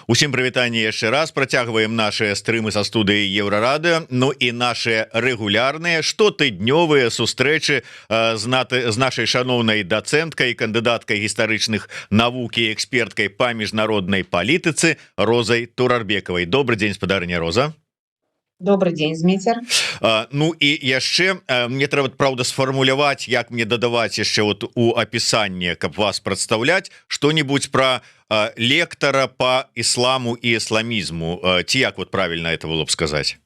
Усім прывітанне яшчэ раз, працягваем наши стрымы са студыі Еўрарадыо. Ну і наши рэгулярныя штотыднёвыя сустрэчы з нашай шаноўнай дацэнткай, кандыдаткай гістарычных навук і эксперткай па міжнароднай палітыцы Розай Турарбекавай. Добрый дзень, спадарыня Роза. Добрый день, Змейцер. Ну і яшчэ мне трэба, праўда, сфармуляваць, як мне дадаваць яшчэ вот у апісанне, каб вас прадстаўляць што-нибудь пра лектара по исламу и исламизму. Ці як вот правильно это было бы сказать?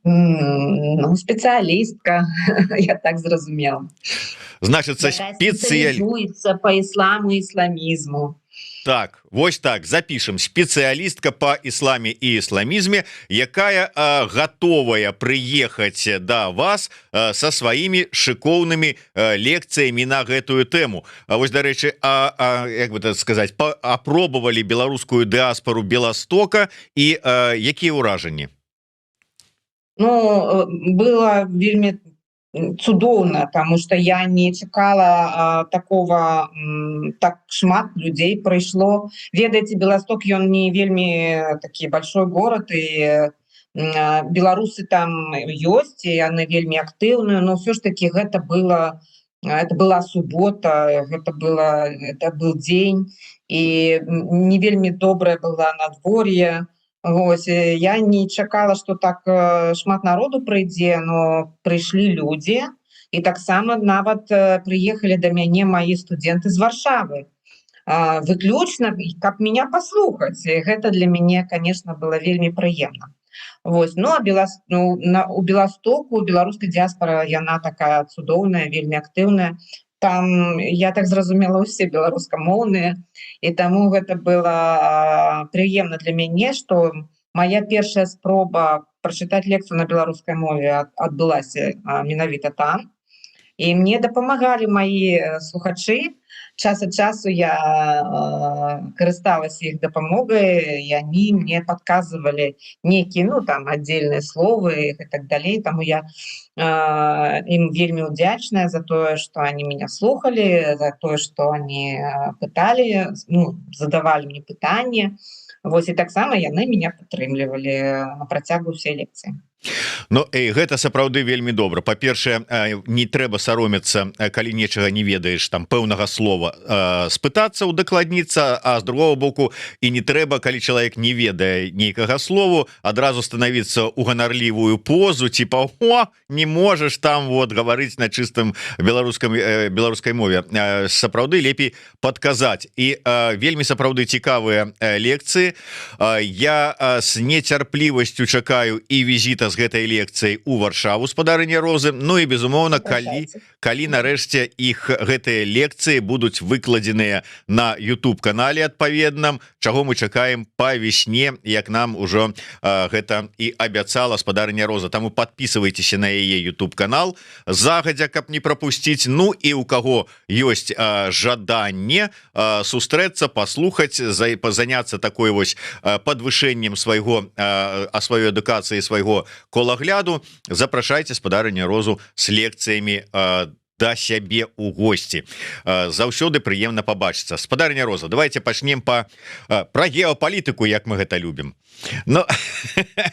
Ну, специалистка, я так зразумела. Значит, специализуется по исламу и исламизму. Так, вось так, запишем. Специалистка по исламе и исламизме, якая готовая приехать до вас со своими шиковными лекциями на гэтую тему. Вось, дарэчы, як бы так сказать, апробовали беларускую диаспору Беластока и якія ўражанні? Ну, было вельмі цудоўна, потому что я не чакала такого, так шмат людей прыйшло. Ведаеце, Беласток, ён не вельмі такі большой город, и беларусы там ёсць, и яны вельмі актыўныя, но все ж таки это была суббота, это был дзень, и не вельмі добрае было надвор'е. Вось, я не чакала, что так шмат народу прыйдзе, но прыйшлі людзі, і таксама нават прыехалі да мяне мои студенты з Варшавы. Выключна, каб меня паслухаць. Гэта для мяне, конечно, было вельмі прыемна. Вось, ну, у Беластоку беларуская дыаспора, яна такая цудоўная, вельмі актыўная. Там, я так зразумела, усе беларускамоўныя, і таму гэта было прыемна для мяне, што моя першая спроба прачытаць лекцыю на беларускай мове адбылася менавіта там. І мне дапамагалі мои слухачы. Час ад часу я карысталася іх дапамогай, і они мне подказывали некие, ну, там, отдельные словы и так далее. Тому я им вельмі удзячная за то, что они меня слухали, за то, что они пытали, ну, задавали мне пытанні. Вось, і таксама яны меня падтрымлівалі на працягу ўсей лекцыі. Ну, гэта сапраўды вельмі добра. Па-першае, не трэба саромецца, калі нечага не ведаеш, там, пэўнага слова, спытацца, удакладніцца, а з другого боку, і не трэба, калі чалавек не ведае нейкага слову, адразу становіцца ў ганарлівую позу, типа, о, не можаш там вот гаварыць на чыстым беларускай мове. Сапраўды лепей падказаць. І вельмі сапраўды цікавыя лекцыі. Я с нецярплівасцю чакаю і візіта з гэтай лекцыяй у Варшаву, спадарыня Розы. Ну і безумоўна, калі нарэшце іх гэтыя лекцыі будуць выкладзеныя на YouTube-канале адпаведным, чаго мы чакаем па весне, як нам ужо гэта і абяцала спадарыня Роза. Таму подписывайтеся на яе YouTube-канал загадзя, каб не пропусціць. Ну і у каго ёсць жаданне сустрэцца, паслухаць, заняцца такой вось падвышэннем свайго сваёй адукацыі, свайго колагляду, запрашайце спадарыня Розу с лекцыямі да сябе у госці. Заўсёды прыемна пабачыцца. Спадарыня Роза, давайте пачнем пра геапалітыку, як мы гэта любім. Но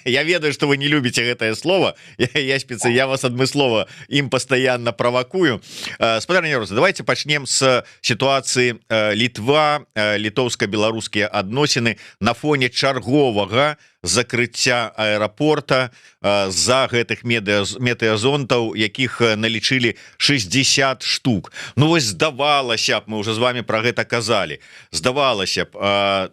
я ведаю, что вы не любите гэтае слово. Я вас адмыслова ім постоянно правакую. Спадарыня Роза, давайте пачнем с ситуации Літва, літоўска-беларускія адносіны на фоне чарговага закрыцця аэрапорта за гэтых метэазонтаў, якіх налічылі 60 штук. Ну вось, здавалася б, мы уже з вами про гэта казалі, здавалася б,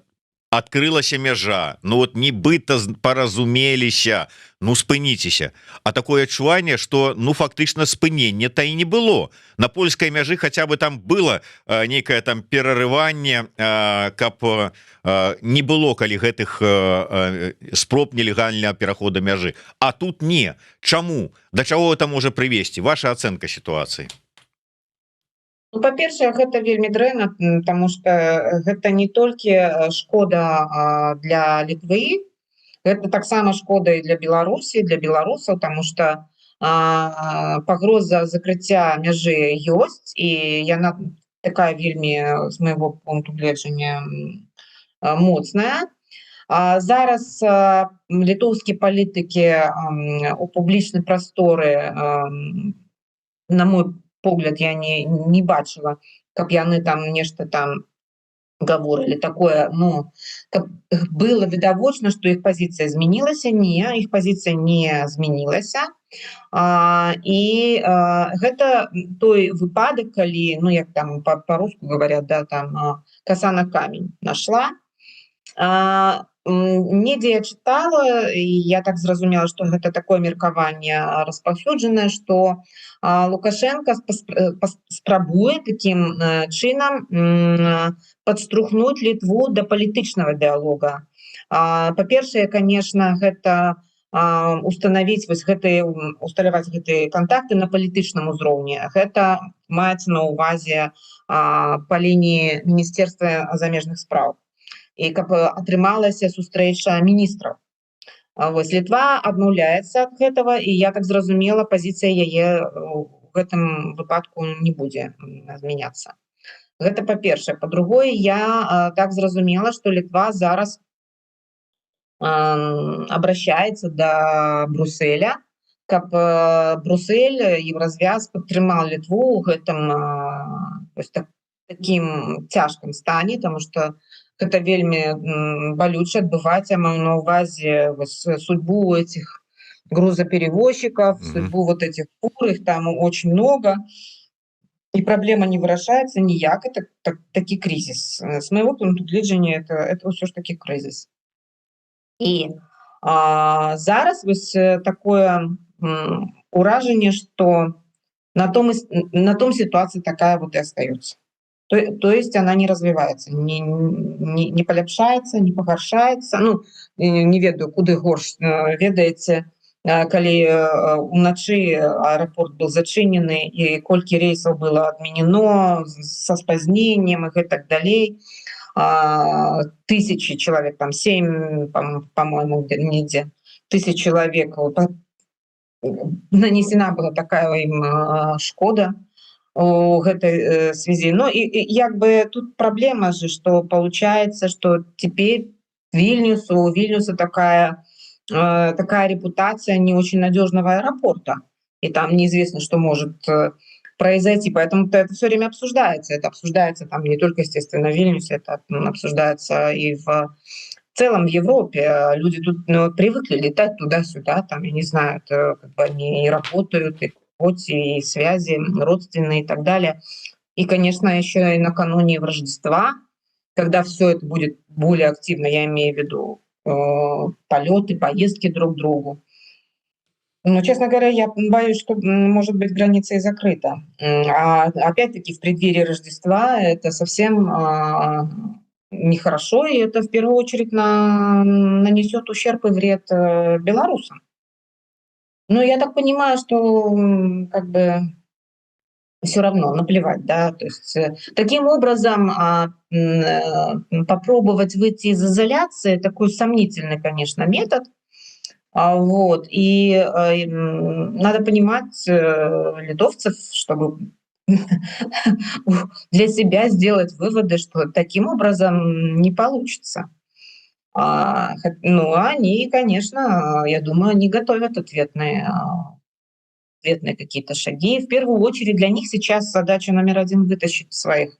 адкрылася мяжа, ну вот нібыта паразумеліся, ну спыніцеся. А такое адчуванне, что ну фактычна спынення та і не было. На польскай мяжы хаця бы там было нейкае там перарыванне, каб не было калі гэтых спроб нелегальнага перахода мяжы. А тут не. Чаму? Да чаго это можа прывесці? Ваша ацэнка сітуацыі. Ну, па-першае, гэта вельмі дрэнна, потому что гэта не толькі шкода для Літвы, гэта таксама шкода і для Беларусі, для беларусаў, потому что пагроза закрыцця мяжы ёсць, і яна такая вельмі, з майго пункту гледжання, моцная. Зараз літоўскія палітыкі у публічнай прасторы, на мой погляд, я не бачыла, каб яны там нешта там гаворылі такое, ну, каб было відавочна, што іх пазіцыя змянілася. Не, іх пазіцыя не змянілася. І гэта той выпадак, калі, ну, як там по-руску говорят, да, там коса на камень нашла. Недзе я чытала, і я так зразумела, што гэта такое меркаванне распаўсюджанае, што Лукашенко спрабуе такім чынам падштурхнуць Літву да палітычнага дыялога. Па-першае, конечно, гэта усталяваць гэтыя кантакты на палітычным узроўні. Гэта маецца на ўвазе па лініі Міністэрства замежных спраў. І каб атрымалася сустрэча міністраў. Вось Літва адмаўляецца ад гэтага, і я так зразумела, пазіцыя яе ў гэтым выпадку не будзе змяняцца. Гэта па-першае. Па-другое, я так зразумела, што Літва зараз обращаецца да Брюсселя, каб Брюссель, Еўразвяз падтрымаў Літву ў гэтым такім цяжкім стане, таму што гэта вельмі балюча адбываць, я маю на ўвазе судьбу этих грузоперевозчиков, судьбу вот этих фур, их там очень много, и проблема не вырашаецца ніяк, это такі кризис. С моего пункту гледжання, это ўсё ж такі кризис. І зараз вось такое уражанне, што на том ситуация такая вот и остается. То есть она не развивается, не паляпшаецца, не пагаршаецца. Ну, не ведаю, куды горш. Ведаеце, калі уначы аэропорт был зачынены і колькі рэйсаў было адменено со спазненнем і гэтак далей. Тысячи человек, там 7, по-моему, недзе, 1000 человек. Нанесена была такая им шкода у гэтай связи. Ну, и як бы тут проблема же, что получается, что теперь у Вильнюса такая репутация не очень надежного аэропорта. И там неизвестно, что может произойти. Поэтому это все время обсуждается. Это обсуждается там не только, естественно, в Вильнюсе, это обсуждается и в целом в Европе. Люди тут привыкли летать туда-сюда, там, я не знаю, это, как бы они и работают, и связи родственные и так далее. И, конечно, еще и накануне Рождества, когда все это будет более активно, я имею в виду полеты, поездки друг к другу. Но, честно говоря, я боюсь, что, может быть, граница и закрыта. А опять-таки в преддверии Рождества это совсем нехорошо, и это в первую очередь нанесет ущерб и вред белорусам. Но я так понимаю, что как бы все равно наплевать, да, то есть таким образом попробовать выйти из изоляции, такой сомнительный, конечно, метод, вот, и надо понимать литовцев, чтобы для себя сделать выводы, что таким образом не получится. Ну, они, конечно, я думаю, они готовят ответные какие-то шаги. В первую очередь для них сейчас задача номер 1 вытащить своих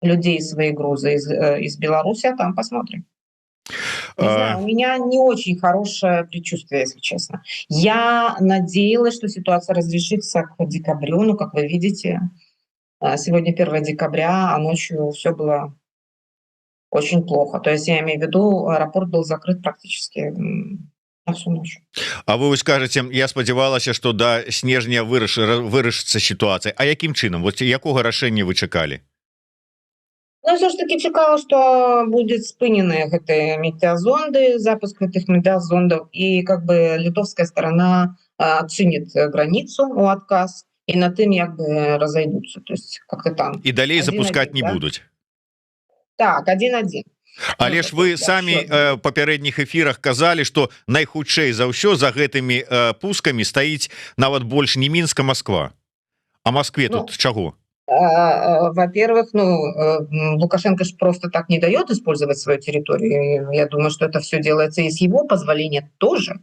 людей, свои грузы из Беларуси, а там посмотрим. Не знаю, у меня не очень хорошее предчувствие, если честно. Я надеялась, что ситуация разрешится к декабрю, но, как вы видите, сегодня 1 декабря, а ночью все было очень плохо. То есть я имею в виду, аэропорт был закрыт практически на всю ночь. А вы скажете, я спадзявалася, что до снежня вырашыцца ситуация. А якім чынам? Вот якога рашэння вы чакалі? Ну, все ж таки чакала, что будет спынены гэтыя метеозонды, запуск этих метеозондов, и как бы литовская сторона отчинит границу у отказ, и на тым як бы разойдутся. То есть как-то там. И далей запускать не да? будут. Так, 1-1. Але ж вы самі папярэдніх эфірах казалі, што найхутчэй за ўсё за гэтымі пускамі стаіць нават больш не Мінск, а Москва. А Москве тут чаго? Во-первых, Лукашенко ж просто так не дает использовать свою территорию. Я думаю, что это все делается и с его позволения тоже.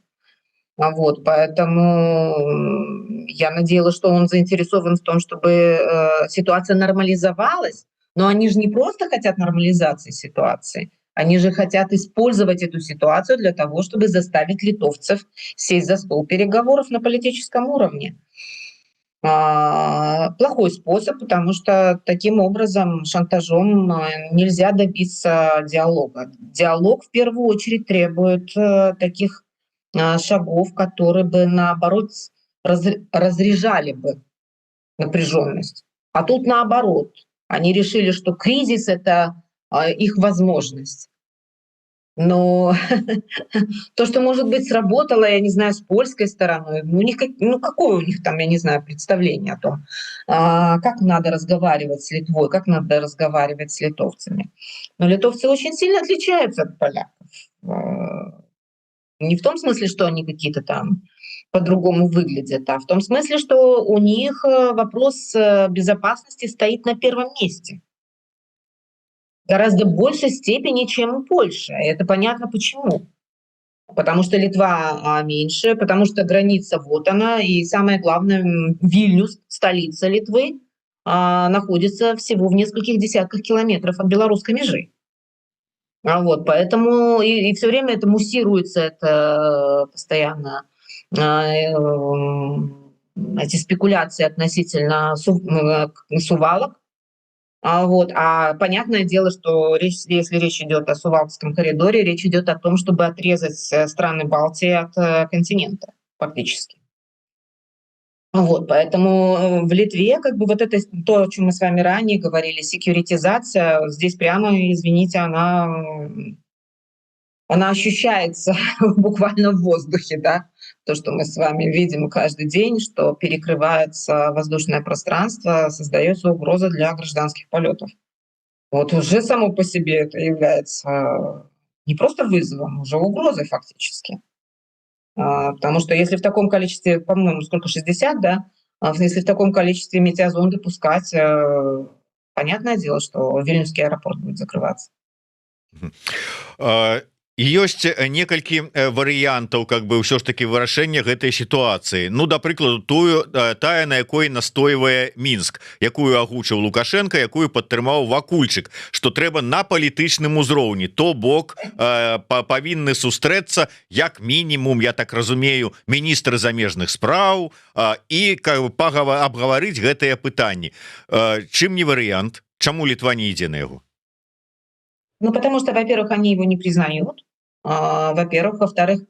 Вот, поэтому я надеялась, что он заинтересован в том, чтобы ситуация нормализовалась. Но они же не просто хотят нормализации ситуации, они же хотят использовать эту ситуацию для того, чтобы заставить литовцев сесть за стол переговоров на политическом уровне. Плохой способ, потому что таким образом, шантажом, нельзя добиться диалога. Диалог в первую очередь требует таких шагов, которые бы, наоборот, разряжали бы напряженность. А тут наоборот. Они решили, что кризис – это их возможность. Но то, что, может быть, сработало, я не знаю, с польской стороной, какое у них там, я не знаю, представление о том, как надо разговаривать с Литвой, как надо разговаривать с литовцами. Но литовцы очень сильно отличаются от поляков. Не в том смысле, что они какие-то там по-другому выглядят, а в том смысле, что у них вопрос безопасности стоит на первом месте. Гораздо большей степени, чем у Польши. И это понятно почему. Потому что Литва меньше, потому что граница вот она, и самое главное, Вильнюс, столица Литвы, находится всего в нескольких десятках километров от белорусской межи. Вот, поэтому и все время это муссируется, это постоянно эти спекуляции относительно Сувалок. Понятное дело, что если речь идет о Сувалкском коридоре, речь идет о том, чтобы отрезать страны Балтии от континента фактически. Вот, поэтому в Литве как бы вот это то, о чем мы с вами ранее говорили, секьюритизация, здесь прямо, извините, она ощущается буквально в воздухе, да, то, что мы с вами видим каждый день, что перекрывается воздушное пространство, создается угроза для гражданских полетов. Вот уже само по себе это является не просто вызовом, уже угрозой фактически. Потому что если в таком количестве, по-моему, сколько, 60, да, если в таком количестве метеозонды пускать, понятное дело, что Вильнюсский аэропорт будет закрываться. Ёсць некалькі варыянтаў как бы ўсё ж таки вырашэння гэтай сітуацыі. Ну да прыкладу тая, на якой настойвае Мінск, якую агучыў Лукашенко, якую падтрымаў Вакульчык, што трэба на палітычным узроўні, то бок павінны сустрэцца як мінімум, я так разумею, міністры замежных спраў і абгаварыць гэтыя пытанні. Чым не варыянт? Чаму Літва не ідзе на яго? Потому что, во-первых, они его не признают, во-первых. Во-вторых,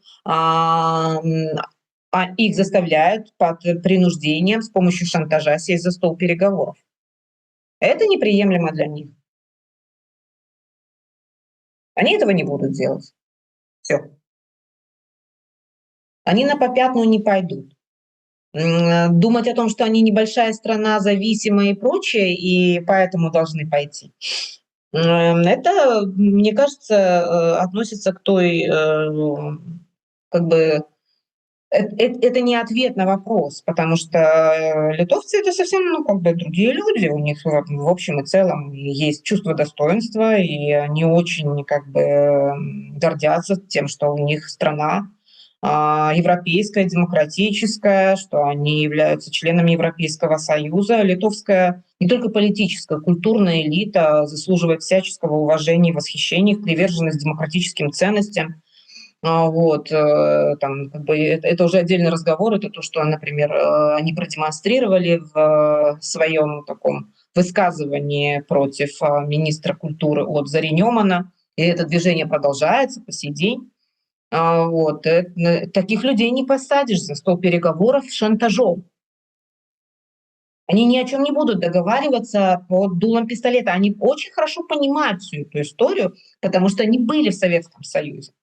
их заставляют под принуждением с помощью шантажа сесть за стол переговоров. Это неприемлемо для них. Они этого не будут делать. Все. Они на попятную не пойдут. Думать о том, что они небольшая страна, зависимая и прочее, и поэтому должны пойти. Это, мне кажется, относится к той, как бы, это не ответ на вопрос, потому что литовцы — это совсем, другие люди. У них в общем и целом есть чувство достоинства, и они очень, гордятся тем, что у них страна европейская, демократическая, что они являются членами Европейского Союза. Литовская не только политическая, культурная элита заслуживает всяческого уважения и восхищения, их приверженность демократическим ценностям. Это уже отдельный разговор. Это то, что, например, они продемонстрировали в своем таком высказывании против министра культуры от Зари Немана. И это движение продолжается по сей день. Таких людей не посадишь за стол переговоров шантажом. Они ни о чем не будут договариваться под дулом пистолета. Они очень хорошо понимают всю эту историю, потому что они были в Советском Союзе.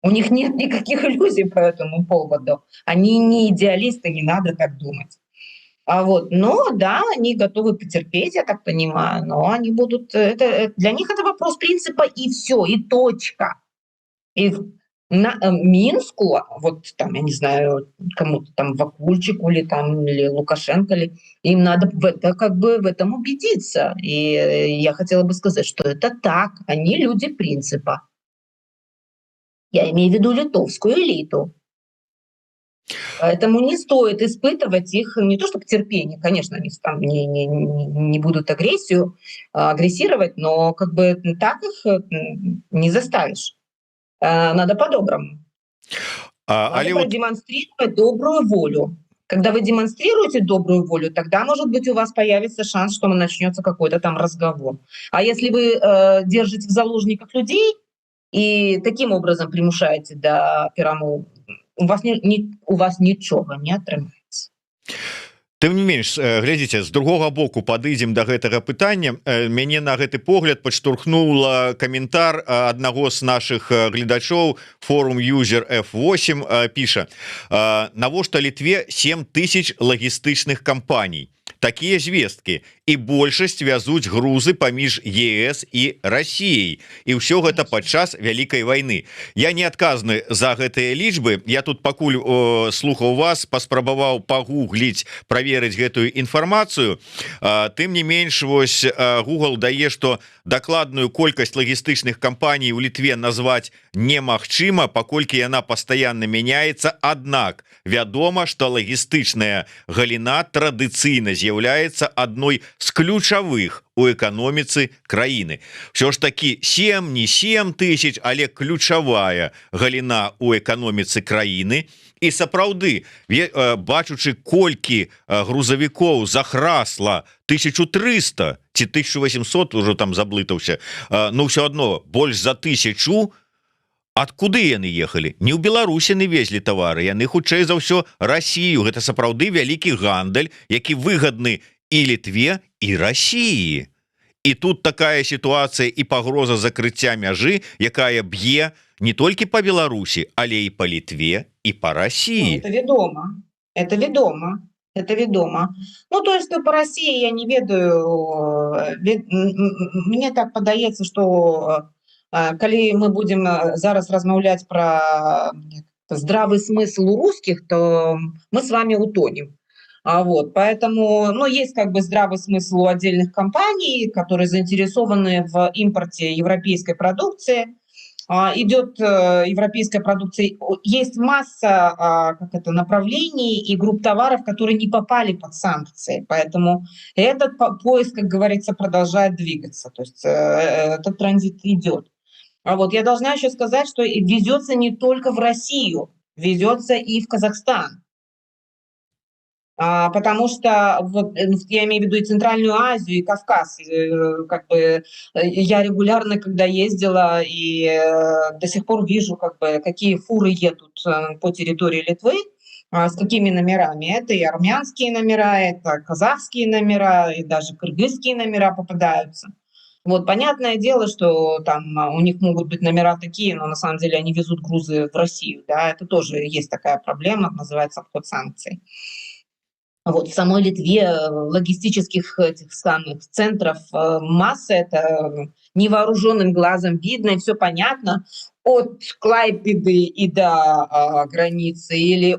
У них нет никаких иллюзий по этому поводу. Они не идеалисты, не надо так думать. Но да, они готовы потерпеть, я так понимаю, но они будут... для них это вопрос принципа и все, и точка. И Минску, вот там, я не знаю, кому-то там Вакульчику или Лукашенко, им надо в это как бы в этом убедиться. И я хотела бы сказать, что это так, они люди принципа. Я имею в виду литовскую элиту. Поэтому не стоит испытывать их, не то чтобы терпение, конечно, они там не будут агрессировать, но как бы так их не заставишь. Надо по-доброму. Надо продемонстрировать добрую волю. Когда вы демонстрируете добрую волю, тогда, может быть, у вас появится шанс, что начнется какой-то там разговор. А если вы держите в заложниках людей и таким образом примушаете до перамоў, у вас нічога не атрымаецца. Тым не менш, глядзіце, з другога боку падыдзем да гэтага пытання. Мяне на гэты погляд падштурхнула каментар аднаго з нашых гледачоў, форум юзер F8 піша: навошта Літве 7000 лагістычных кампаній, такія звесткі, і большасць вязуць грузы паміж ЕС і Россией, і ўсё гэта падчас вялікай войны. Я не адказны за гэтыя лічбы. Я тут пакуль слухаў вас, паспрабаваў пагугліць, праверыць гэтую інфармацыю. Тым не менш, вось Google дае, што дакладную колькасць лагістычных кампаній у Літве назваць немагчыма, паколькі яна пастаянна мяняецца. Аднак вядома, што лагістычная галіна традыцыйна з'яўляецца адной з ключавых у эканоміцы краіны. Все ж таки 7, не 7 тысяч, але ключавая галіна у эканоміцы краіны. І сапраўды, бачучы, колькі грузавікоў захрасла, 1300 ці 1800, ужо там заблытаўся, ну ўсё адно больш за 1000. Адкуды яны ехалі? Не ў Беларусі не везлі тавары, яны хутчэй за ўсё Расію. Гэта сапраўды вялікі гандаль, які выгадны і Літве, і Расіі. І тут такая сітуацыя і пагроза закрыцця мяжы, якая б'е не толькі па Беларусі, але і па Літве, і па Расіі. Это ведома. Это ведома. Ну, то есть по России я не ведаю. Мне так падаецца, что калі мы будем зараз размаўляць про здравый смысл у русских, то мы с вами утонем. Вот, поэтому, ну, есть как бы здравый смысл у отдельных компаний, которые заинтересованы в импорте европейской продукции. Идет европейская продукция, есть масса направлений и групп товаров, которые не попали под санкции, поэтому этот поиск, как говорится, продолжает двигаться, то есть этот транзит идет. А вот я должна еще сказать, что везется не только в Россию, везется и в Казахстан. Потому что вот, я имею в виду и Центральную Азию, и Кавказ. Как бы я регулярно, когда ездила, и до сих пор вижу, как бы, какие фуры едут по территории Литвы, с какими номерами. Это и армянские номера, это казахские номера, и даже кыргызские номера попадаются. Вот, понятное дело, что там у них могут быть номера такие, но на самом деле они везут грузы в Россию. Да? Это тоже есть такая проблема, называется обход санкций. Вот в самой Литве логистических этих самых центров масса, это невооруженным глазом видно, и все понятно, от Клайпеды и до границы, или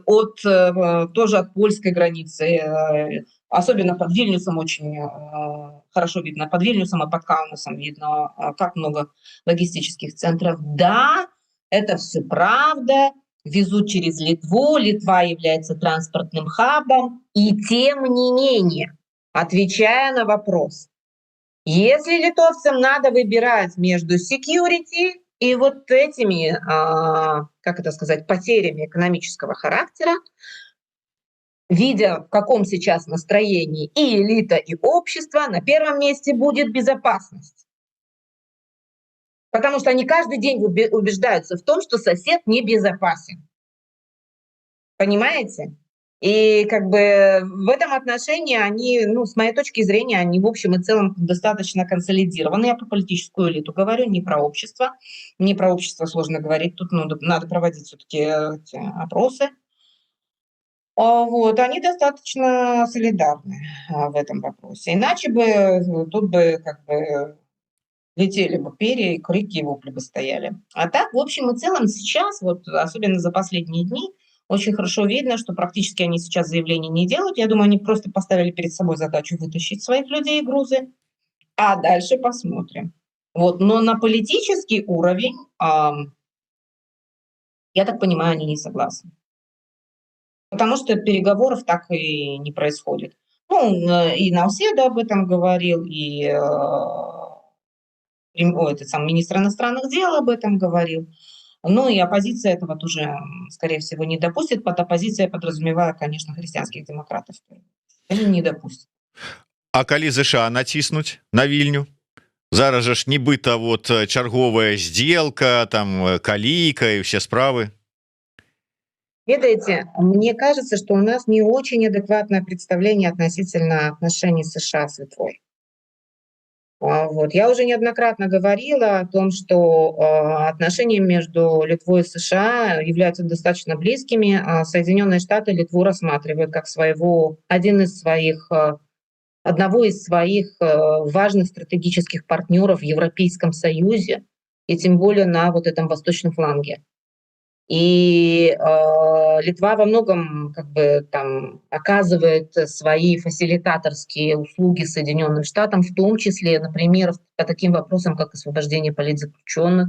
тоже от польской границы, особенно под Вильнюсом очень хорошо видно, под Вильнюсом и под Каунасом видно, как много логистических центров. Да, это все правда, везут через Литву, Литва является транспортным хабом, и тем не менее, отвечая на вопрос, если литовцам надо выбирать между security и вот этими, как это сказать, потерями экономического характера, видя, в каком сейчас настроении и элита, и общество, на первом месте будет безопасность. Потому что они каждый день убеждаются в том, что сосед небезопасен. Понимаете? И как бы в этом отношении они, ну, с моей точки зрения, они в общем и целом достаточно консолидированы. Я про политическую элиту говорю, не про общество. Не про общество сложно говорить, тут надо проводить все-таки опросы. Вот, они достаточно солидарны в этом вопросе. Иначе бы тут бы как бы летели бы перья, и крики и вопли бы стояли. А так, в общем и целом, сейчас, вот особенно за последние дни, очень хорошо видно, что практически они сейчас заявлений не делают. Я думаю, они просто поставили перед собой задачу вытащить своих людей и грузы, а дальше посмотрим. Вот. Но на политический уровень, я так понимаю, они не согласны. Потому что переговоров так и не происходит. Ну, и Науседа об этом говорил, и этот сам министр иностранных дел об этом говорил. Ну и оппозиция этого тоже, скорее всего, не допустит. Под оппозицией я подразумеваю, конечно, христианских демократов. Они не допустят. А калі ЗША націснуць на Вільню, зараз жа ж нібыта вот чарговая сделка, там калійка и все справы. Видите, мне кажется, что у нас не очень адекватное представление относительно отношений США с Литвой. Вот. Я уже неоднократно говорила о том, что отношения между Литвой и США являются достаточно близкими. Соединенные Штаты Литву рассматривают как одного из своих важных стратегических партнеров в Европейском Союзе, и тем более на вот этом восточном фланге. И Литва во многом как бы там оказывает свои фасилитаторские услуги Соединенным Штатам, в том числе, например, по таким вопросам, как освобождение политзаключенных,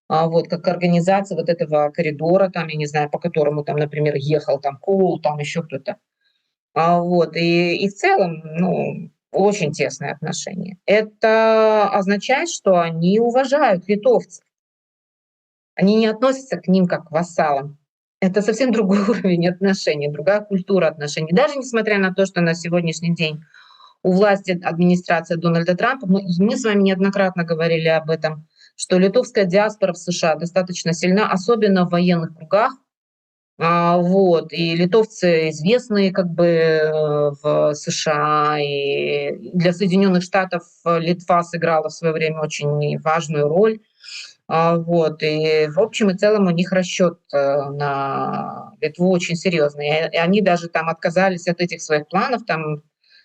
вот, как организация вот этого коридора, там, я не знаю, по которому там, например, ехал там Коул, там еще кто-то. Вот, и в целом, ну, очень тесные отношения. Это означает, что они уважают литовцев. Они не относятся к ним как к вассалам. Это совсем другой уровень отношений, другая культура отношений. Даже несмотря на то, что на сегодняшний день у власти администрация Дональда Трампа, мы с вами неоднократно говорили об этом, что литовская диаспора в США достаточно сильна, особенно в военных кругах. Вот. И литовцы известные как бы в США, и для Соединенных Штатов Литва сыграла в свое время очень важную роль. Вот. И в общем и целом у них расчет на Литву очень серьезный. И они даже там отказались от этих своих планов, там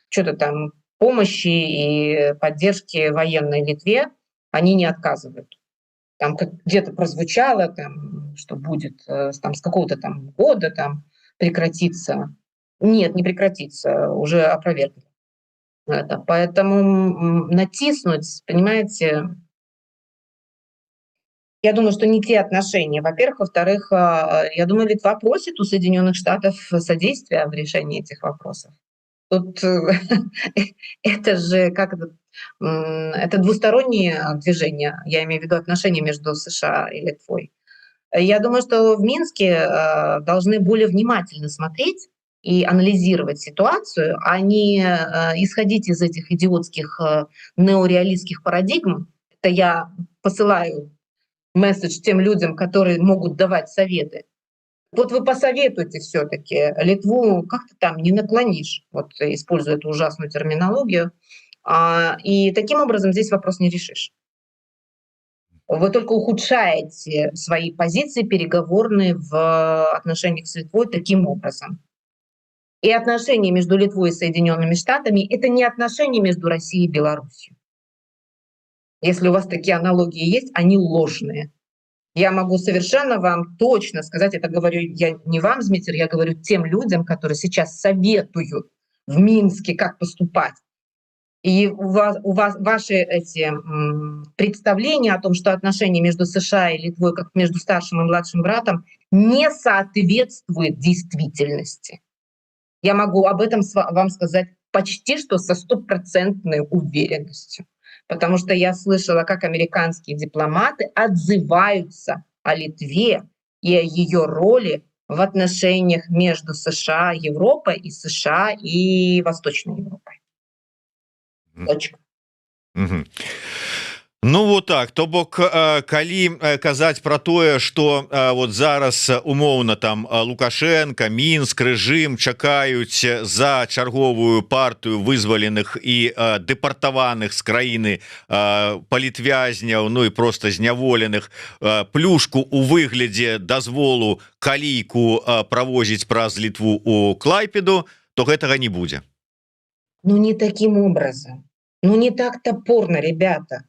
что-то там помощи и поддержки военной Литве они не отказывают. Там как где-то прозвучало, там, что будет там, с какого-то там года там, прекратится. Нет, не прекратится, уже опровергли это. Поэтому натиснуть, понимаете, я думаю, что не те отношения. Во-первых. Во-вторых, я думаю, Литва просит у Соединенных Штатов содействия в решении этих вопросов. Тут это же как это двустороннее движение, я имею в виду отношения между США и Литвой. Я думаю, что в Минске должны более внимательно смотреть и анализировать ситуацию, а не исходить из этих идиотских неореалистских парадигм. Это я посылаю месседж тем людям, которые могут давать советы. Вот вы посоветуйте все-таки Литву, как-то там не наклонишь, вот используя эту ужасную терминологию, и таким образом здесь вопрос не решишь. Вы только ухудшаете свои позиции переговорные в отношениях с Литвой таким образом. И отношения между Литвой и Соединенными Штатами — это не отношения между Россией и Беларусью. Если у вас такие аналогии есть, они ложные. Я могу совершенно вам точно сказать, это говорю я не вам, Змитер, я говорю тем людям, которые сейчас советуют в Минске, как поступать. И у вас ваши эти представления о том, что отношения между США и Литвой, как между старшим и младшим братом, не соответствуют действительности. Я могу об этом вам сказать почти что со стопроцентной уверенностью. Потому что я слышала, как американские дипломаты отзываются о Литве и о ее роли в отношениях между США и Европой, и США и Восточной Европой. Точка. Ну вот так, то бок калі казаць про тое, что вот зараз умоўна там Лукашенко, Мінск, рэжым чакаюць за чарговую партыю вызваленых і дэпартаваных з краіны палітвязняў, ну і просто зняволеных, плюшку у выглядзе дазволу калійку правозіць праз Літву у Клайпеду, то гэтага не будзе. Ну не таким образом, ну не так топорно, ребята.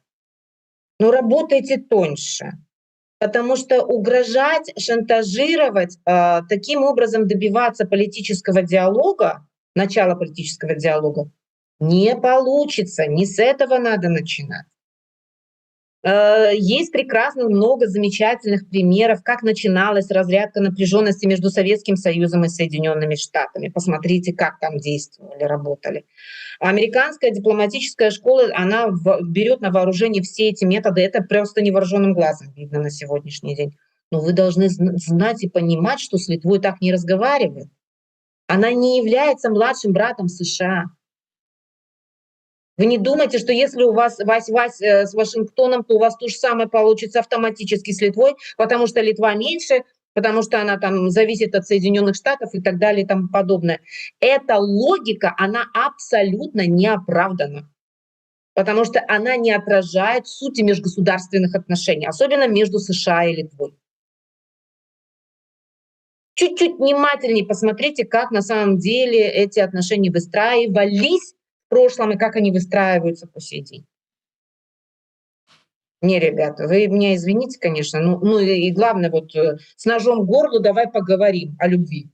Ну, работайте тоньше. Потому что угрожать, шантажировать, таким образом добиваться политического диалога, начала политического диалога не получится. Не с этого надо начинать. Есть прекрасно много замечательных примеров, как начиналась разрядка напряженности между Советским Союзом и Соединенными Штатами. Посмотрите, как там действовали, работали. Американская дипломатическая школа, она берет на вооружение все эти методы. Это просто невооруженным глазом видно на сегодняшний день. Но вы должны знать и понимать, что с Литвой так не разговаривают. Она не является младшим братом США. Вы не думайте, что если у вас вась-вась с Вашингтоном, то у вас то же самое получится автоматически с Литвой, потому что Литва меньше, потому что она там зависит от Соединенных Штатов и так далее и тому подобное. Эта логика, она абсолютно не оправдана, потому что она не отражает сути межгосударственных отношений, особенно между США и Литвой. Чуть-чуть внимательнее посмотрите, как на самом деле эти отношения выстраивались в прошлом и как они выстраиваются по сей день. Не, ребята, вы меня извините, конечно, ну и главное, вот с ножом к горлу давай поговорим о любви.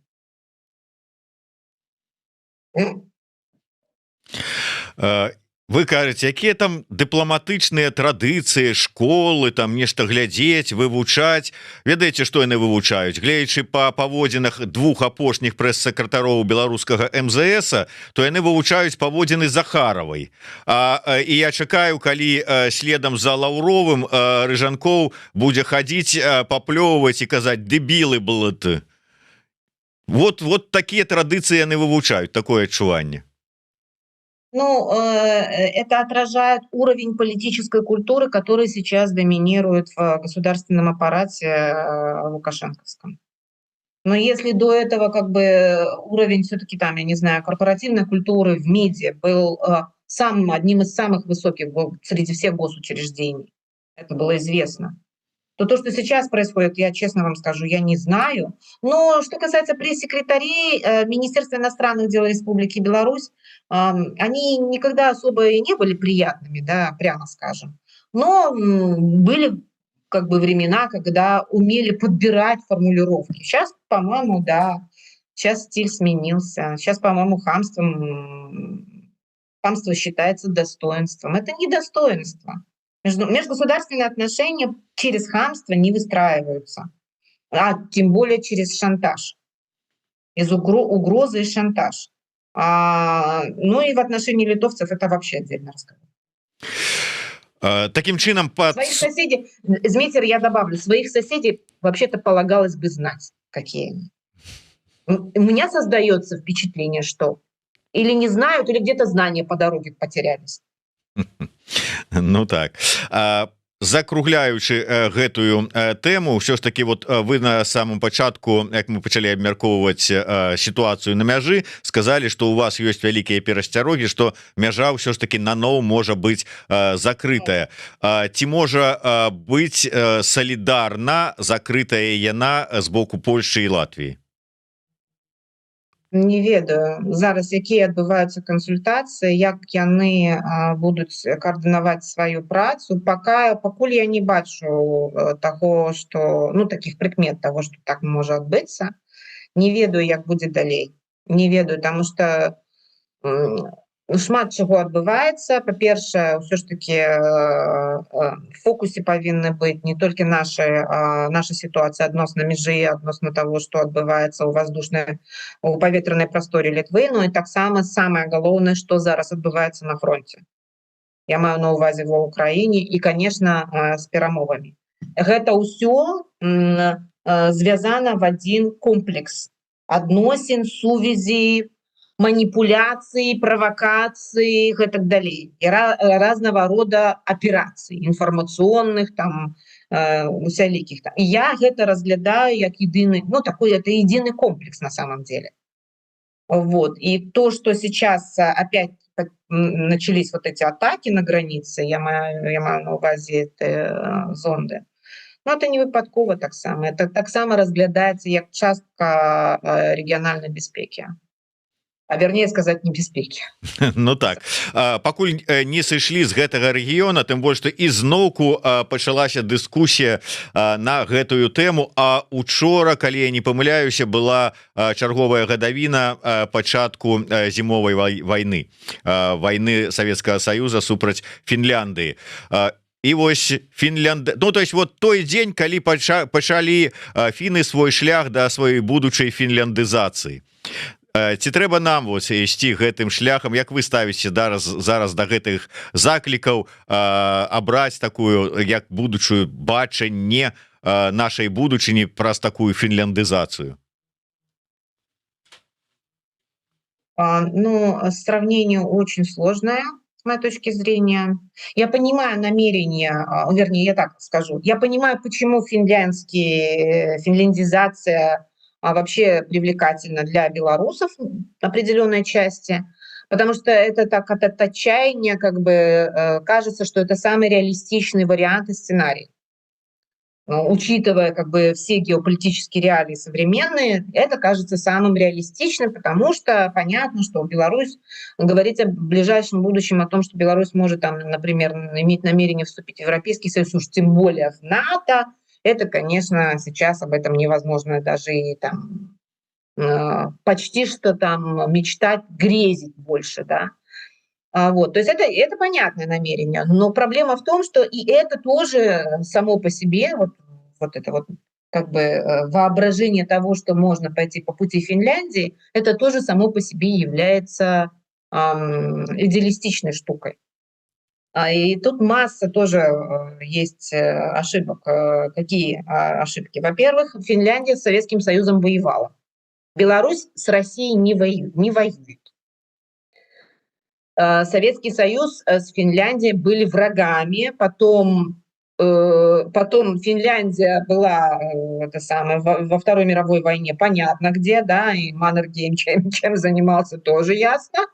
Вы кажаце, якія там дыпламатычныя традыцыі, школы, там нешта глядзець, вывучаць. Ведаеце, што яны вывучаюць? Гледзячы па паводзінах двух апошніх прэс-сакратароў беларускага МЗС, то яны вывучаюць паводзіны Захаравай. І я чакаю, калі следам за Лаўровым Рыжанкоў будзе хадзіць, паплёўваць і казаць: дэбілы было ты. Вот такія традыцыі яны вывучаюць, такое адчуванне. Ну, это отражает уровень политической культуры, который сейчас доминирует в государственном аппарате лукашенковском. Но если до этого как бы уровень все-таки там, я не знаю, корпоративной культуры в МИДе был одним из самых высоких среди всех госучреждений, это было известно, то, что сейчас происходит, я честно вам скажу, я не знаю. Но что касается пресс-секретарей Министерства иностранных дел Республики Беларусь, они никогда особо и не были приятными, да, прямо скажем. Но были как бы времена, когда умели подбирать формулировки. Сейчас, по-моему, да, сейчас стиль сменился. Сейчас, по-моему, хамство считается достоинством. Это не достоинство. Межгосударственные отношения через хамство не выстраиваются, а тем более через шантаж, из угрозы и шантаж. Ну и в отношении литовцев это вообще отдельный разговор. Таким чином, своих соседей, Дмитрий, я добавлю, своих соседей вообще-то полагалось бы знать, какие они. У меня создается впечатление, что или не знают, или где-то знания по дороге потерялись. Ну так. Закругляючы гэтую тэму, ўсё ж таки вот вы на самом пачатку, як мы пачалі абмяркоўваць сітуацыю на мяжы, сказалі, што у вас ёсць вялікія перасцярогі, што мяжа ўсё ж таки наноў можа быць закрытая. Ці можа быць салідарна закрытая яна з боку Польшчы і Латвіі? Не ведаю зараз, якія адбываюцца кансультацыі, як яны будуць каардынаваць сваю працу. Пакуль я не бачу таго, што такіх прыкмет таго, што так можа адбыцца. Не ведаю, як будзе далей. Не ведаю, таму што шмат чаго адбываецца. Па-першае, ўсё ж таки в фокусе павінны быць не толькі наша сітуацыя адносна мяжы, адносна таго, што адбываецца у паветранай прасторе Літвы, но і таксама самае галоўнае, што зараз адбываецца на фронте. Я маю на ўвазе ва Ўкраіне і, конечно, з перамовамі. Гэта ўсё звязана в адзін комплекс адносін, сувязі, маніпуляцыі, правакацыі, гэтак далей. І разнага рода аперацый інфармацыйных, там усялікіх. І я гэта разглядаю як единый, это единый комплекс на самом деле. Вот. И то, что сейчас опять начались вот эти атаки на границе, я маю на увазе зонды, это не выпадкова таксама. Это таксама разглядаецца як частка рэгіянальнай бяспекі. а вернее сказать небяспекі. Ну так, пакуль не сышлі з гэтага рэгіёна, тым больш што ізноўку пачалася дыскусія на гэтую тэму. А учора, калі я не памыляюся, была чарговая гадавіна пачатку зімовай вайны Савецкага Саюза супраць Фінляндыі. І вось Фінлянд, ну то есть вот той дзень, калі пачалі фіны свой шлях да сваёй будучай фінляндызацыі. Ці трэба нам вось ісці гэтым шляхам? Як вы ставіце зараз да гэтых заклікаў абраць такую як будучую бачанне нашай будучыні праз такую фінляндызацыю? Ну, сравнение очень сложное, с моей точки зрения. Я понимаю намерение, вернее, я так скажу, я понимаю, почему финляндизация вообще привлекательна для белорусов определенной части, потому что это так от отчаяния как бы кажется, что это самый реалистичный вариант и сценарий. Учитывая как бы все геополитические реалии современные, это кажется самым реалистичным, потому что понятно, что Беларусь, говорить о ближайшем будущем, о том, что Беларусь может, там, например, иметь намерение вступить в Европейский Союз, уж тем более в НАТО, это, конечно, сейчас об этом невозможно даже и там почти что там мечтать, грезить больше, да. Вот, то есть это понятное намерение, но проблема в том, что и это тоже само по себе, вот это вот как бы воображение того, что можно пойти по пути Финляндии, это тоже само по себе является идеалистичной штукой. И тут масса тоже есть ошибок. Какие ошибки? Во-первых, Финляндия с Советским Союзом воевала. Беларусь с Россией не воюет. Советский Союз с Финляндией были врагами, потом Финляндия была во Второй мировой войне, понятно где, да, и Маннергейм чем занимался, тоже ясно.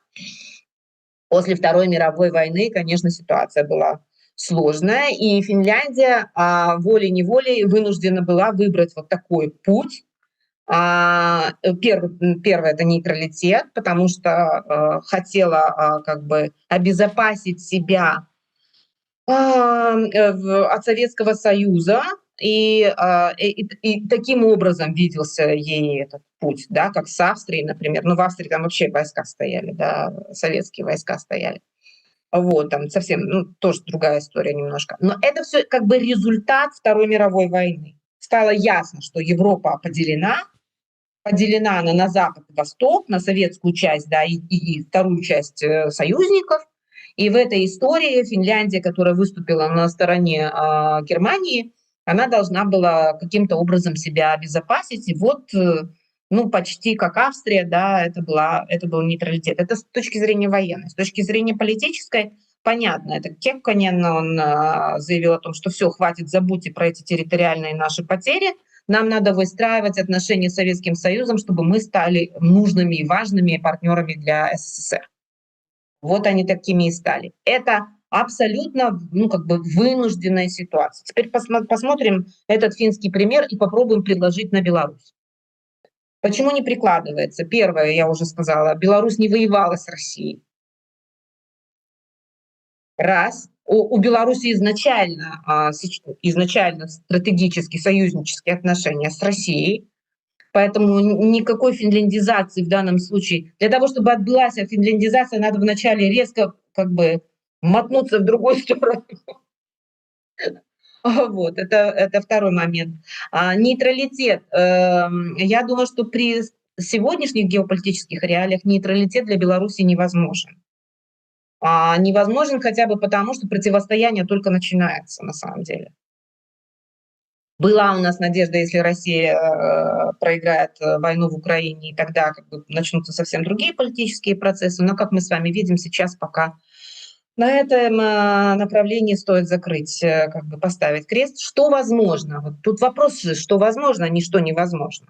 После Второй мировой войны, конечно, ситуация была сложная, и Финляндия волей-неволей вынуждена была выбрать вот такой путь. Первое – это нейтралитет, потому что хотела как бы обезопасить себя от Советского Союза, и таким образом виделся ей этот путь, да, как с Австрией, например. Ну, в Австрии там вообще войска стояли, да, советские войска стояли. Вот, там совсем, ну, тоже другая история немножко. Но это все как бы результат Второй мировой войны. Стало ясно, что Европа поделена она на Запад и Восток, на советскую часть, да, и вторую часть союзников. И в этой истории Финляндия, которая выступила на стороне Германии, она должна была каким-то образом себя обезопасить. И вот, ну, почти как Австрия, да, это был нейтралитет. Это с точки зрения военной. С точки зрения политической, понятно, это Кекконен, он заявил о том, что все, хватит, забудьте про эти территориальные наши потери, нам надо выстраивать отношения с Советским Союзом, чтобы мы стали нужными и важными партнерами для СССР. Вот они такими и стали. Это абсолютно, ну, как бы вынужденная ситуация. Теперь посмотрим этот финский пример и попробуем предложить на Беларусь. Почему не прикладывается? Первое, я уже сказала, Беларусь не воевала с Россией. Раз. У Беларуси изначально стратегические союзнические отношения с Россией, поэтому никакой финляндизации в данном случае. Для того, чтобы отбылась финляндизация, надо вначале резко как бы мотнуться в другую сторону. Вот, это второй момент. Нейтралитет. Я думаю, что при сегодняшних геополитических реалиях нейтралитет для Беларуси невозможен. Невозможен хотя бы потому, что противостояние только начинается на самом деле. Была у нас надежда, если Россия проиграет войну в Украине, и тогда как бы начнутся совсем другие политические процессы. Но, как мы с вами видим, сейчас пока на этом направлении стоит закрыть, как бы поставить крест. Что возможно? Вот тут вопрос же, что возможно, а не что невозможно.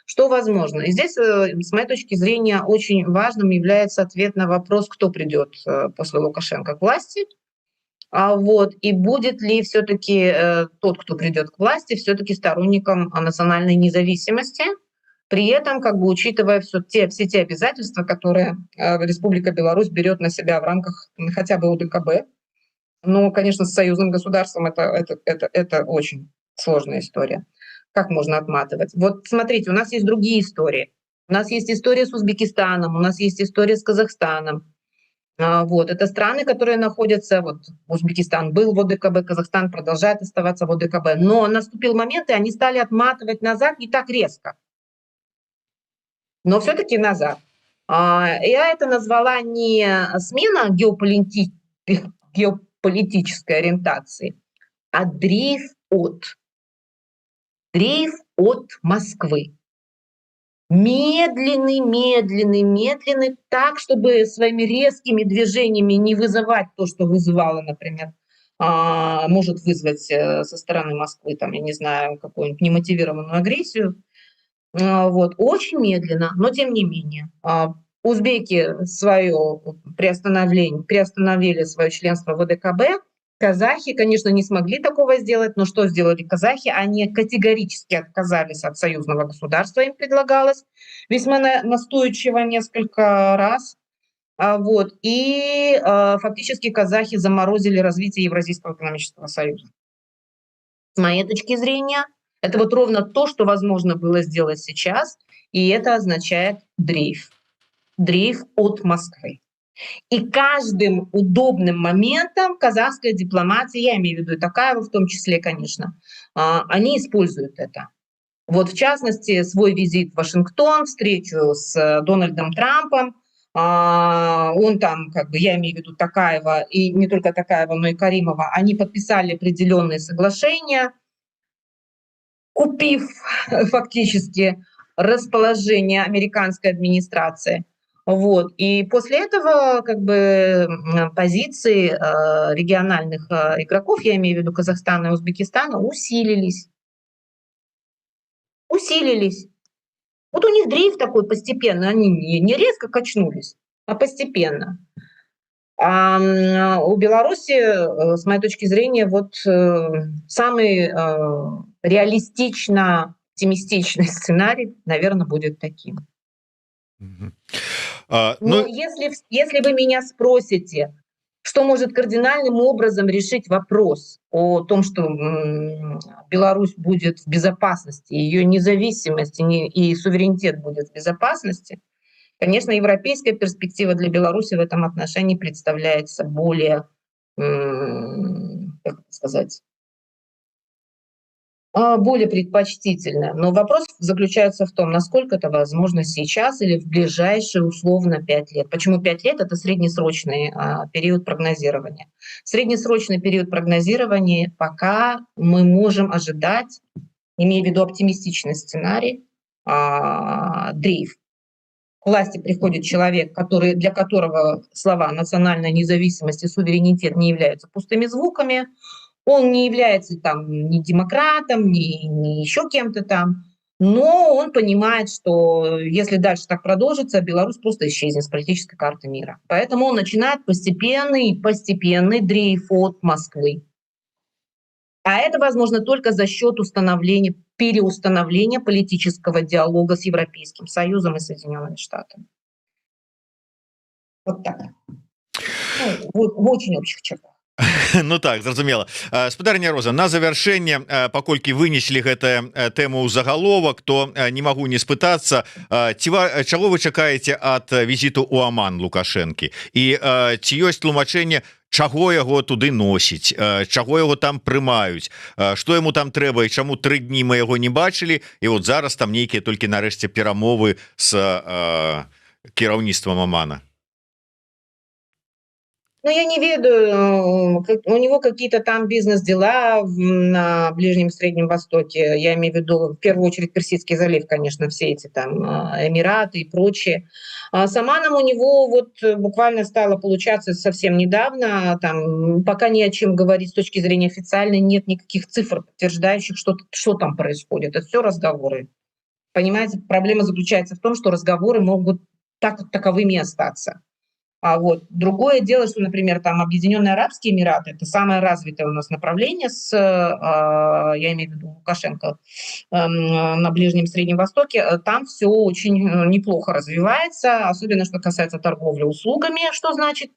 Что возможно? И здесь, с моей точки зрения, очень важным является ответ на вопрос, кто придет после Лукашенко к власти. Вот, и будет ли все-таки тот, кто придет к власти, все-таки сторонником национальной независимости, при этом как бы учитывая все те обязательства, которые Республика Беларусь берет на себя в рамках хотя бы УДКБ. Ну, конечно, с союзным государством это очень сложная история. Как можно отматывать? Вот смотрите, у нас есть другие истории. У нас есть история с Узбекистаном, у нас есть история с Казахстаном. Вот. Это страны, которые находятся, вот Узбекистан был в ОДКБ, Казахстан продолжает оставаться в ОДКБ, но наступил момент, и они стали отматывать назад не так резко, но все-таки назад. Я это назвала не смена геополитической ориентации, а дрейф от Москвы. Медленный, так, чтобы своими резкими движениями не вызывать то, что вызывало, например, может вызвать со стороны Москвы, там, я не знаю, какую-нибудь немотивированную агрессию. Вот, очень медленно, но тем не менее. Узбеки приостановили свое членство в ОДКБ. Казахи, конечно, не смогли такого сделать, но что сделали казахи? Они категорически отказались от союзного государства, им предлагалось весьма настойчиво несколько раз. Вот, и фактически казахи заморозили развитие Евразийского экономического союза. С моей точки зрения, это вот ровно то, что возможно было сделать сейчас, и это означает дрейф от Москвы. И каждым удобным моментом казахская дипломатия, я имею в виду и Токаева в том числе, конечно, они используют это. Вот в частности, свой визит в Вашингтон, встречу с Дональдом Трампом, он там, как бы, я имею в виду Токаева, и не только Токаева, но и Каримова, они подписали определенные соглашения, купив фактически расположение американской администрации. Вот. И после этого как бы позиции региональных игроков, я имею в виду Казахстана и Узбекистана, усилились. Вот у них дрейф такой постепенно, они не резко качнулись, а постепенно. А у Беларуси, с моей точки зрения, вот самый реалистично оптимистичный сценарий, наверное, будет таким. Но если вы меня спросите, что может кардинальным образом решить вопрос о том, что Беларусь будет в безопасности, ее независимость и суверенитет будет в безопасности, конечно, европейская перспектива для Беларуси в этом отношении представляется более, как сказать, более предпочтительная. Но вопрос заключается в том, насколько это возможно сейчас или в ближайшие условно 5 лет. Почему 5 лет? Это среднесрочный период прогнозирования. Среднесрочный период прогнозирования пока мы можем ожидать, имея в виду оптимистичный сценарий, дрейф. К власти приходит человек, для которого слова национальная независимость и суверенитет не являются пустыми звуками. Он не является там ни демократом, ни еще кем-то там, но он понимает, что если дальше так продолжится, Беларусь просто исчезнет с политической карты мира. Поэтому он начинает постепенный дрейф от Москвы. А это возможно только за счет переустановления политического диалога с Европейским Союзом и Соединенными Штатами. Вот так. В очень общих чертах. Ну так, зразумела. Спадарня Роза, на завяршэнне, паколькі вынеслі гэтая тэму ў загаловак, то не магу не спытацца, чаго вы чакаеце ад візіту ў Аман Лукашэнкі, і ці ёсць тлумачэнне, чаго яго туды носіць, чаго яго там прымаюць, што яму там трэба, і чаму 3 дні мы яго не бачылі, і вот зараз там нейкія толькі нарэшце перамовы з кіраўніцтвам Амана. Ну, я не ведаю, у него какие-то там бизнес-дела на Ближнем и Среднем Востоке. Я имею в виду, в первую очередь, Персидский залив, конечно, все эти там Эмираты и прочее. А с Оманом у него вот буквально стало получаться совсем недавно. Там пока не о чем говорить с точки зрения официальной, нет никаких цифр, подтверждающих, что там происходит. Это все разговоры. Понимаете, проблема заключается в том, что разговоры могут таковыми остаться. А вот другое дело, что, например, там Объединенные Арабские Эмираты — это самое развитое у нас направление, я имею в виду Лукашенко на Ближнем Среднем Востоке, там все очень неплохо развивается, особенно что касается торговли услугами. Что значит,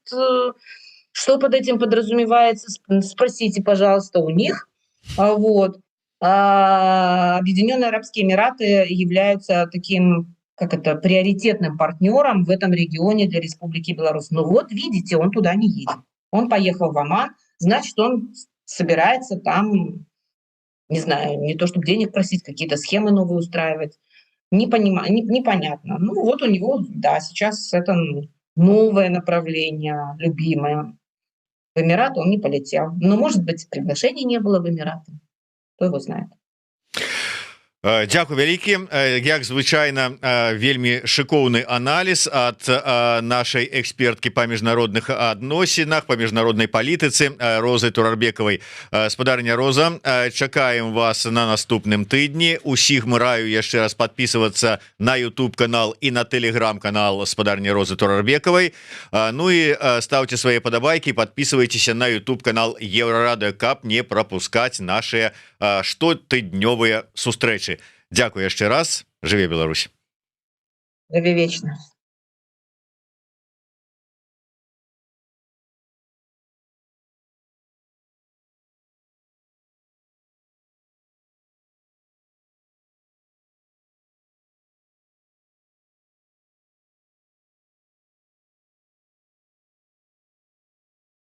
что под этим подразумевается, спросите, пожалуйста, у них. Вот. Объединенные Арабские Эмираты являются таким, как это, приоритетным партнером в этом регионе для Республики Беларусь. Но вот, видите, он туда не едет. Он поехал в Оман, значит, он собирается там, не знаю, не то чтобы денег просить, какие-то схемы новые устраивать. Непонятно. Ну вот у него, да, сейчас это новое направление, любимое. В Эмираты он не полетел. Но, может быть, приглашений не было в Эмираты. Кто его знает. Дзякуй вялікі. Як звычайна, вельмі шыкоўны аналіз ад нашай эксперткі па міжнародных адносінах, па міжнароднай палітыцы Розы Турарбекавай. Спадарня Роза, чакаем вас на наступным тыдні. Усіх мы раю яшчэ раз подписываться на YouTube канал і на телеграм-канал спадарні Розы Турарбекавай. Ну і ставьте свои падабайкі, подписывайтесь на YouTube канал Еврорадио, каб не пропускать наши штотыднёвыя сустрэчы. Дзякуй яшчэ раз. Жыве Беларусь. Жыве вечна.